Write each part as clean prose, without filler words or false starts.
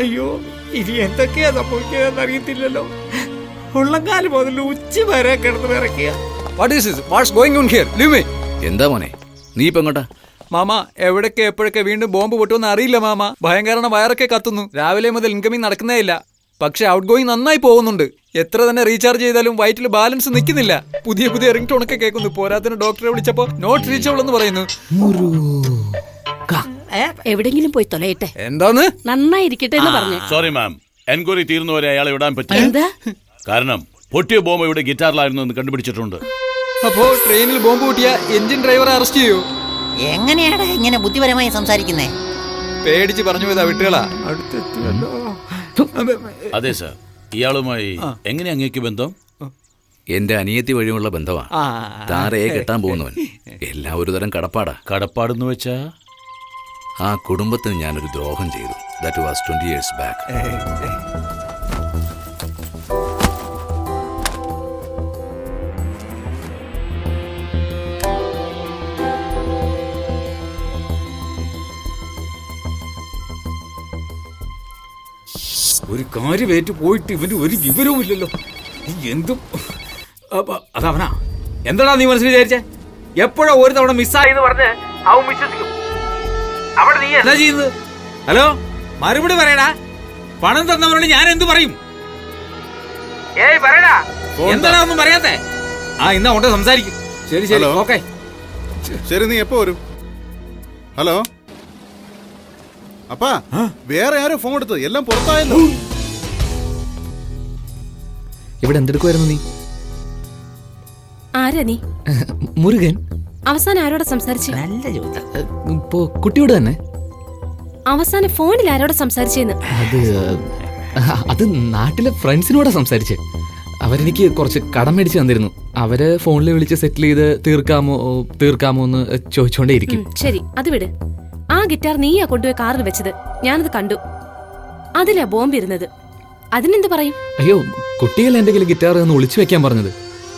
അയ്യോ ഇനി എന്തൊക്കെയാ സംഭവിക്കുക അറിയത്തില്ലല്ലോ. ഉള്ളങ്കാല് മുതൽ ഉച്ച വരെ കിടന്ന് വിറക്കുക. എന്താ മോനെ നീ ഇപ്പൊ എങ്ങോട്ടാ? മാമ എവിടൊക്കെ എപ്പോഴൊക്കെ വീണ്ടും ബോംബ് പൊട്ടുമെന്ന് അറിയില്ല മാമ. ഭയങ്കര വയറൊക്കെ കത്തുന്നു. രാവിലെ മുതൽ ഇൻകമിങ് നടക്കുന്നേ ഇല്ല. പക്ഷെ ഔട്ട് ഗോയിങ് നന്നായി പോകുന്നുണ്ട്. എത്ര തന്നെ റീചാർജ് ചെയ്താലും വയറ്റിൽ ബാലൻസ് നിൽക്കുന്നില്ല. പുതിയ പുതിയ റിംഗ് ടോണൊക്കെ കേൾക്കുന്നു. പോരാത്തിന് ഡോക്ടറെ വിളിച്ചപ്പോ നോട്ട് റീച്ചബിൾ എന്ന് പറയുന്നു. എവിടെങ്കിലും പോയി തൊലയട്ടെ. എന്താന്ന് നന്നായിരിക്കട്ടെ എന്ന് പറഞ്ഞു. സോറി മാം, എൻക്വയറി തീർന്നവരെ അയാളെ വിടാൻ പറ്റില്ല. കാരണം പൊട്ടിയ ബോംബ് ഇവിടെ ഗിറ്റാറിലായിരുന്നു എന്ന് കണ്ടുപിടിച്ചിട്ടുണ്ട്. അപ്പോ ട്രെയിനിൽ ബോംബ് പൊട്ടിയ എഞ്ചിൻ ഡ്രൈവറെ അറസ്റ്റ് ചെയ്യൂ. എങ്ങനെയാണ് ഇങ്ങനെ ബുദ്ധിപരമായി സംസാരിക്കുന്നേ? പേടിച്ച് പറഞ്ഞു പോയതാ വിട്ടുകളാ. അതെ സാർ, ഇയാളുമായി എങ്ങനെ അങ്ങേക്ക് ബന്ധം? എന്റെ അനിയത്തി വഴിയുള്ള ബന്ധമാ. താരയെ കെട്ടാൻ പോകുന്നവൻ. എല്ലാം ഒരു തരം കടപ്പാടാ. കടപ്പാടെന്ന് വെച്ചാ ആ കുടുംബത്തിന് ഞാനൊരു ദ്രോഹം ചെയ്തു. That was 20 years back. ഒരു കാര്യമേറ്റ് പോയിട്ട് ഇവന് ഒരു വിവരവും ഇല്ലല്ലോ. എന്തും അതവനാ. എന്താടാ നീ മനസ്സിൽ വിചാരിച്ചേ? എപ്പോഴോ ഒരു തവണ മിസ്സായെന്ന് പറഞ്ഞ് അവൻ വിശ്വസിക്കും. അവിടെ നീ എന്താ ചെയ്യുന്നത്? ഹലോ, മറുപടി പറയടാ. പണം തന്നവരോട് ഞാൻ എന്തു പറയും? ഏയ് പറയടാ, എന്താടാ ഒന്നും പറയാത്തെ? ഇന്നാ കൊണ്ട് സംസാരിക്കും. ശരി ശരി, ഓക്കെ ശരി. നീ എപ്പോ വരും? ഹലോ അപ്പാ, വേറെ ആരോ ഫോൺ എടുത്തത്? എല്ലാം പുറത്തായല്ലോ. ഇവിടെ എന്തെടുക്കുമായിരുന്നു നീ? ആരാ നീ? മുരുകൻ. അവസാനം ആരോടെ സംസാരിച്ചു? നല്ല ചോദ്യം. ഇപ്പോ കുട്ടിയോട് തന്നെ. അവസാനം ഫോണിൽ ആരോടെ സംസാരിച്ചെന്ന്? അത് നാട്ടിലെ ഫ്രണ്ട്സിനോടാ സംസാരിച്ചേ. അവരെനിക്ക് കുറച്ച് കടം മേടിച്ച് തന്നിരുന്നു. അവര് ഫോണിൽ വിളിച്ച് സെറ്റിൽ ചെയ്ത് തീർക്കാമോ എന്ന് ചോദിച്ചോണ്ടേ ഇരിക്കും. ശരി, അത് വിട്. ആ ഗിറ്റാർ നീയാ കൊണ്ടുപോയി കാറിൽ വെച്ചത്. ഞാനത് കണ്ടു. അതിലാ ബോംബ് ഇരുന്നത്. അതിനെന്ത് പറയും? അയ്യോ, കുട്ടികൾ എന്റെ കയ്യിൽ ഗിറ്റാർ ഒന്ന് ഒളിച്ചു വെക്കാൻ പറഞ്ഞത്.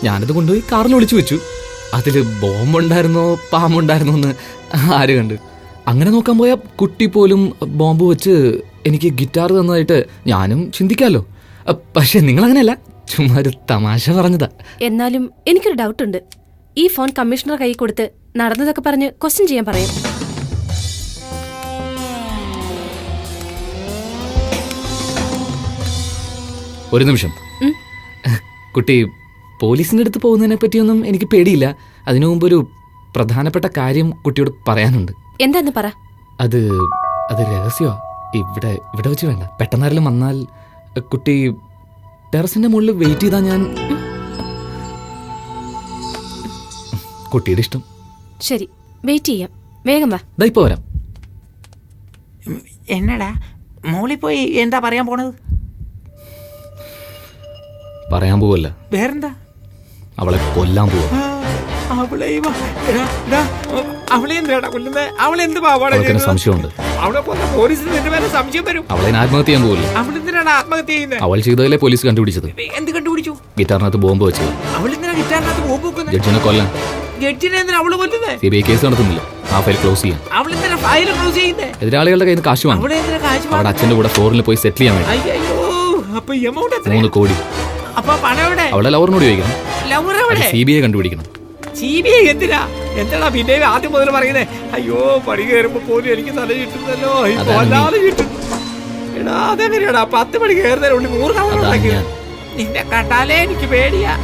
ഞാനത് കൊണ്ടുപോയി കാറിൽ ഒളിച്ചു വെച്ചു. അതില് ബോംബുണ്ടായിരുന്നോ പാമ്പുണ്ടായിരുന്നോ എന്ന് ആര് കണ്ട്? അങ്ങനെ നോക്കാൻ പോയാൽ കുട്ടി പോലും ബോംബ് വെച്ച് എനിക്ക് ഗിറ്റാർ തന്നതായിട്ട് ഞാനും ചിന്തിക്കാമല്ലോ. പക്ഷെ നിങ്ങളങ്ങനെയല്ല, ചുമ്മാ ഒരു തമാശ പറഞ്ഞതാ. എന്നാലും എനിക്കൊരു ഡൗട്ടുണ്ട്. ഈ ഫോൺ കമ്മീഷണർ കൈ കൊടുത്ത് നടന്നതൊക്കെ പറഞ്ഞ് ക്വസ്റ്റ്യൻ ചെയ്യാൻ പറയാം. ഒരു നിമിഷം. കുട്ടി പോലീസിന്റെ അടുത്ത് പോകുന്നതിനെ പറ്റിയൊന്നും എനിക്ക് പേടിയില്ല. അതിനു മുമ്പ് ഒരു പ്രധാനപ്പെട്ട കാര്യം കുട്ടിയോട് പറയാനുണ്ട്. എന്താന്ന് പറ. അത് രഹസ്യമാ. ഇവിടെ വെച്ച് വേണ്ട. പെട്ടെന്നാരെങ്കിലും വന്നാൽ കുട്ടി ടെറസിന്റെ മുകളിൽ വെയിറ്റ് ചെയ്താ ഞാൻ. കുട്ടിയുടെ ഇഷ്ടം. ശരി, വെയിറ്റ് ചെയ്യാം. വേഗം വാ. ദാ ഇപ്പൊ വരാം. എന്നടാ മോളിൽ പോയി എന്താ പറയാൻ പോണത്? പറയാൻ പോവല്ല, വേറെന്താ? അവളെ കൊല്ലാൻ പോവാ. സംശയമുണ്ട്. അവളെ ആത്മഹത്യ ചെയ്യാൻ പോവില്ല. അവൾ ചെയ്തതല്ലേ പോലീസ് കണ്ടുപിടിച്ചത്. എന്ത് കണ്ടുപിടിച്ചു? ഗിറ്റാറിനകത്ത് ബോംബ് വെച്ചത്. ജഡ്ജിനെ കൊല്ലാൻ. CBI കേസ് നടത്തുന്നില്ല. ആ ഫയൽ ക്ലോസ് ചെയ്യാൻ. എതിരാളികളുടെ കയ്യിൽ നിന്ന് കാശ് വാങ്ങും. അവിടെ അച്ഛന്റെ കൂടെ ഫ്ലോറിൽ പോയി സെറ്റിൽ ചെയ്യാൻ വേണ്ടി 3 കോടി. അവളെ ലവറിനോട് ചോദിക്കണം. CBI കണ്ടുപിടിക്കണം. CBI എന്തിനാ? എന്താ പിന്നെ ആദ്യം മുതൽ പറയുന്നേ? അയ്യോ, പണി കയറുമ്പോ പോലും എനിക്ക് തല കിട്ടുന്നല്ലോ. എടാ അതെങ്ങനെയാടാ 10 മണി കയറുന്നതിനുള്ളിൽ 100 തവണ ഉണ്ടാക്കിയത്? നിന്നെ കണ്ടാലേ എനിക്ക് പേടിയാ.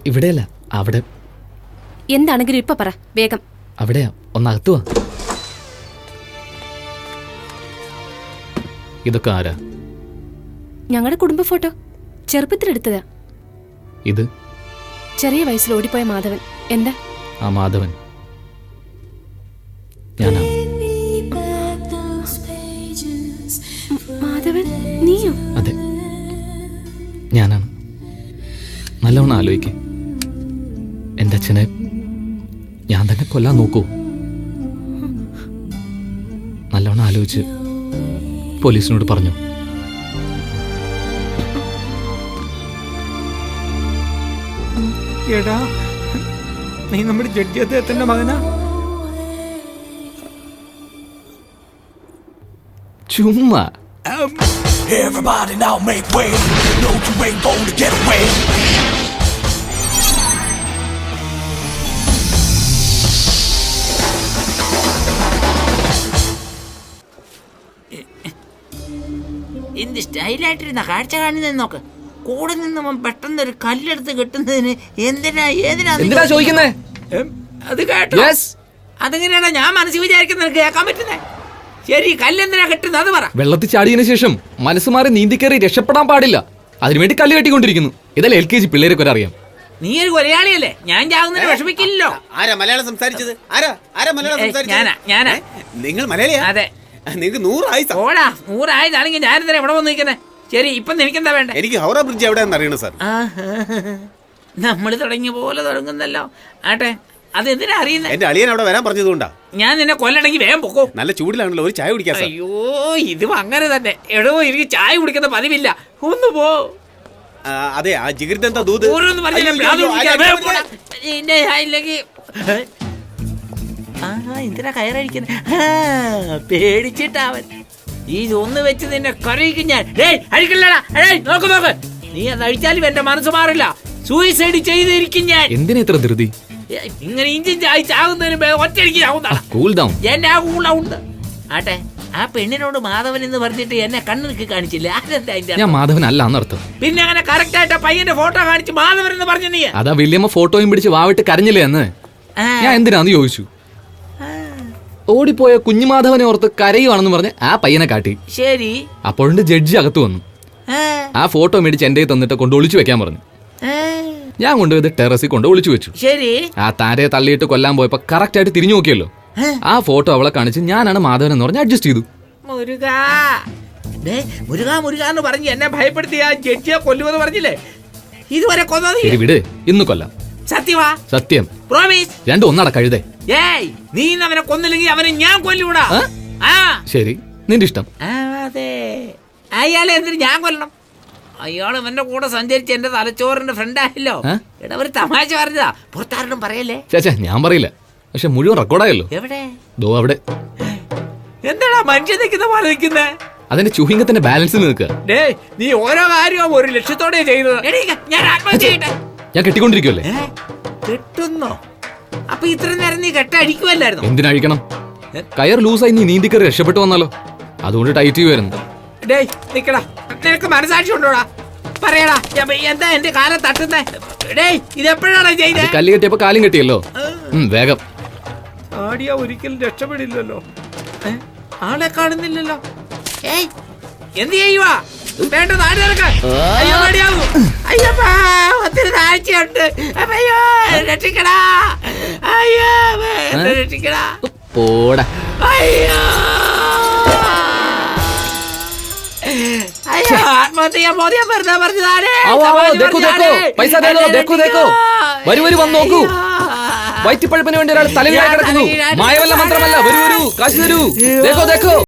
ഇവിടെയല്ല, അവിടെ. എന്താണെങ്കിലും ഇപ്പൊ പറ വേഗം. അവിടെയാ, ഒന്നകത്തുവാ. ഇതൊക്കെ ആരാ? ഞങ്ങളുടെ കുടുംബ ഫോട്ടോ. ചെറുപ്പത്തിലെടുത്തതാ. ഇത് ചെറിയ വയസ്സിൽ ഓടിപ്പോയ മാധവൻ. എന്താ? ആ മാധവൻ ഞാനാ. മാധവൻ നീയോ? അതെ, ഞാനാണ്. നല്ലവണ്ണം ആലോചിക്കേ. എൻ്റെ അച്ഛനെ ഞാൻ തന്നെ കൊല്ലാൻ നോക്കൂ. നല്ലോണം ആലോചിച്ച് പോലീസിനോട് പറഞ്ഞു. എടാ, നീ നമ്മുടെ ജഡ്ജി അദ്ദേഹത്തിന്റെ മകനാ? ചുമ്മാ. Everybody now make way. No, you ain't gonna get away. എന്ത് സ്റ്റൈലായിട്ടിരുന്ന കാഴ്ച കാണുന്നത് നോക്ക്. കൂടെ നിന്ന് പെട്ടെന്ന് ഒരു കല്ലെടുത്ത് കെട്ടുന്നതിന് എന്തിനാ ചോദിക്കുന്നേ? അത് കേട്ടോ? അതെങ്ങനെയാണോ ഞാൻ മനസ്സിൽ വിചാരിക്കുന്നത് കേൾക്കാൻ പറ്റുന്നേ? ശരി, കല്ലെന്തിനാ കെട്ടുന്നത് അത് പറ. വെള്ളത്തിൽ ചാടിയതിനു ശേഷം മനസ്സ് മാറി നീന്തിക്കേറി രക്ഷപ്പെടാൻ പാടില്ല. അതിനുവേണ്ടി കല്ല് കെട്ടിക്കൊണ്ടിരിക്കുന്നു. ഇതല്ലേ LKG പിള്ളേരൊക്കെ അറിയാം. നീ ഒരു കൊലയാളിയല്ലേ, ഞാൻ ചാകുന്നതിന് വിഷമിക്കില്ലല്ലോ. ആരാ മലയാളം സംസാരിച്ചത്? ആരാ മലയാളം സംസാരിച്ചത്? ഞാനാ. നിങ്ങൾ മലയാളിയാ? അതെ. നിങ്ങൾക്ക് 100 ആയുസാ. ഓടാ, 100 ആയതാണെങ്കിൽ ഞാനെന്തിനാ ഇവിടെ വന്ന് നിൽക്കുന്നേ? ശരി, ഇപ്പൊ നിനക്കെന്താ വേണ്ടേ? എനിക്ക് ഹൗറ ബ്രിഡ്ജ് എവിടെയാണെന്ന് അറിയണം സാർ. നമ്മൾ തുടങ്ങിയ പോലെ തുടങ്ങുന്നല്ലോ. ആട്ടെ, അതെന്തിനാ അറിയുന്നത്? എന്റെ അളിയൻ അവിടെ വരാൻ പറഞ്ഞതുകൊണ്ടാ. ഞാൻ നിന്നെ കൊല്ലണമെങ്കിൽ വേഗം പൊക്കോ. നല്ല ചൂടിലാണല്ലോ, ഒരു ചായ കുടിക്കാം സാർ. അയ്യോ, ഇതും അങ്ങനെ തന്നെ. എടോ, എനിക്ക് ചായ കുടിക്കുന്ന പതിവില്ല. ഒന്ന് പോ. അതെ, ആ ജിഗിർദന്ത ദൂത് ഓരോന്ന് പറഞ്ഞില്ല, എന്തിനാ കയറഴിക്കുന്നത്? പേടിച്ചിട്ടാവൻ. ഇതൊന്ന് വെച്ച് നിന്നെ കരയിക്കും ഞാൻ. അഴിക്കില്ലടാ, നോക്ക്. നീ അത് അഴിച്ചാലും എന്റെ മനസ്സ് മാറില്ല. സൂയിസൈഡ് ചെയ്തിരിക്കും ഞാൻ. എന്തിനാ ഇത്ര ധൃതി? ഇങ്ങനെ ഇഞ്ചിൻ ചായി ചാകുന്നതിന് ഒറ്റയടിക്ക് ചാവുന്നതാണ്. എന്നെ ആ കൂളുണ്ട്. ആട്ടെ, ആ പെണ്ണിനോട് മാധവൻ എന്ന് പറഞ്ഞിട്ട് എന്നെ കണ്ണുനീക്കി കാണിച്ചില്ല. അതെന്താ? ഞാൻ മാധവൻ അല്ല എന്നർത്ഥം. പിന്നെ അങ്ങനെ കറക്റ്റ് ആയിട്ട് പയ്യന്റെ ഫോട്ടോ കാണിച്ച് മാധവൻ എന്ന് പറഞ്ഞു നീ? അതാ വല്യമ്മ ഫോട്ടോയും പിടിച്ച് വാവിട്ട് കരഞ്ഞില്ലേ എന്ന്. ഞാൻ എന്തിനാന്ന് ചോദിച്ചു. ഓടിപ്പോയ കുഞ്ഞുമാധവനെ ഓർത്ത് കരയുവാണെന്ന് പറഞ്ഞ് ആ പയ്യനെ കാട്ടി. ശരി. അപ്പോഴുണ്ട് ജഡ്ജി അകത്ത് വന്നു. ആ ഫോട്ടോ മേടിച്ച് എന്റെ തന്നിട്ട് കൊണ്ട് ഒളിച്ചു വെക്കാൻ പറഞ്ഞു. ഞാൻ കൊണ്ടുപോയത് ടെറസിൽ കൊണ്ട് ഒളിച്ചു വെച്ചു. ശരി. ആ താരയെ തള്ളിയിട്ട് കൊല്ലാൻ പോയപ്പോ കറക്റ്റ് ആയിട്ട് തിരിഞ്ഞു നോക്കിയല്ലോ. ആ ഫോട്ടോ അവളെ കാണിച്ച് ഞാനാണ് മാധവൻ എന്ന് പറഞ്ഞ് അഡ്ജസ്റ്റ് ചെയ്തു. മുരുകാന്ന് പറഞ്ഞ് എന്നെ ഭയപ്പെടുത്തി ആ ജഡ്ജിയെ കൊല്ലുമെന്ന് പറഞ്ഞില്ലേ? ഇതുവരെ കൊന്നത് വിട്, ഇന്ന് കൊല്ലാം. സത്യവാ? സത്യം. പ്രോമിസ്? രണ്ടും ഒന്നട കഴുതേ. നീ അവനെ കൊന്നില്ലെങ്കിൽ അവനെ ഞാൻ കൊല്ലൂടാ. ശരി, നിന്റെ ഇഷ്ടം. അതെ, അയാളെ എന്തിനു ഞാൻ കൊല്ലണം? അയാൾ എന്റെ കൂടെ സഞ്ചരിച്ച് എന്റെ തലച്ചോറിന്റെ ഫ്രണ്ട് ആയല്ലോ. എടാ, ഒരു തമാശ പറഞ്ഞതാ, പുറത്താരും പറയല്ലേ. ചേച്ചാ, ഞാൻ പറയില്ല. പക്ഷെ മുഴുവൻ റെക്കോർഡായല്ലോ. എവിടെ? ദോ അവിടെ. എന്താടാ മനുഷ്യ നിൽക്കുന്ന പോലെ നിൽക്കുന്നേ? അതിന്റെ ചുഹിംഗത്തിന്റെ ബാലൻസ് നിൽക്കുക. നീ ഓരോ കാര്യവും ഒരു ലക്ഷ്യത്തോടെ ചെയ്തത്. ഞാൻ ആത്മഹത്യ ചെയ്യട്ടെ? ഞാൻ കെട്ടിക്കൊണ്ടിരിക്കുവല്ലേ. കെട്ടുന്നോ? അപ്പൊ ഇത്ര നേരം നീ കെട്ടടിക്കുമല്ലായിരുന്നു? എന്തിനഴിക്കണം? കയർ ലൂസായി നീ നീന്തിക്കറി രക്ഷപ്പെട്ടു വന്നാലോ, അതുകൊണ്ട് ടൈറ്റ് ചെയ്യുമായിരുന്നു. നിക്കടാ, നിനക്ക് മനസാക്ഷി ഉണ്ടോടാ? പറയടാ, എന്താ എന്റെ കാലം തട്ടുന്നേ? ഇതെപ്പോഴാണ് ചെയ്തത്? കല്ല് കെട്ടിയപ്പോ കാലും കെട്ടിയല്ലോ. വേഗം. ആടിയാ ഒരിക്കലും രക്ഷപ്പെടില്ലല്ലോ. ആളെ കാണുന്നില്ലല്ലോ. എന്ത് ചെയ്യുവാ? വേണ്ട, നാട് നടക്കാൻ. അയ്യോ, മടിയാവൂ. അയ്യപ്പാ, ഒത്തിരി താഴ്ചയുണ്ട്. അയ്യോ, രക്ഷിക്കടാ. അയ്യോ, രക്ഷിക്കടാ. പോടാ. അയ്യോ, അയ്യോ, ആത്മഹത്യ മോദിയാ വെറുതെ പറഞ്ഞതാണ്. പൈസ വരൂ, വന്ന് നോക്കൂ. വയറ്റിപ്പഴുപ്പിന് വേണ്ടി ഒരാൾ തലവിലായി കിടക്കുന്നു. മായവല്ല, മന്ത്രമല്ല. വരൂ, കാശ് തരൂ.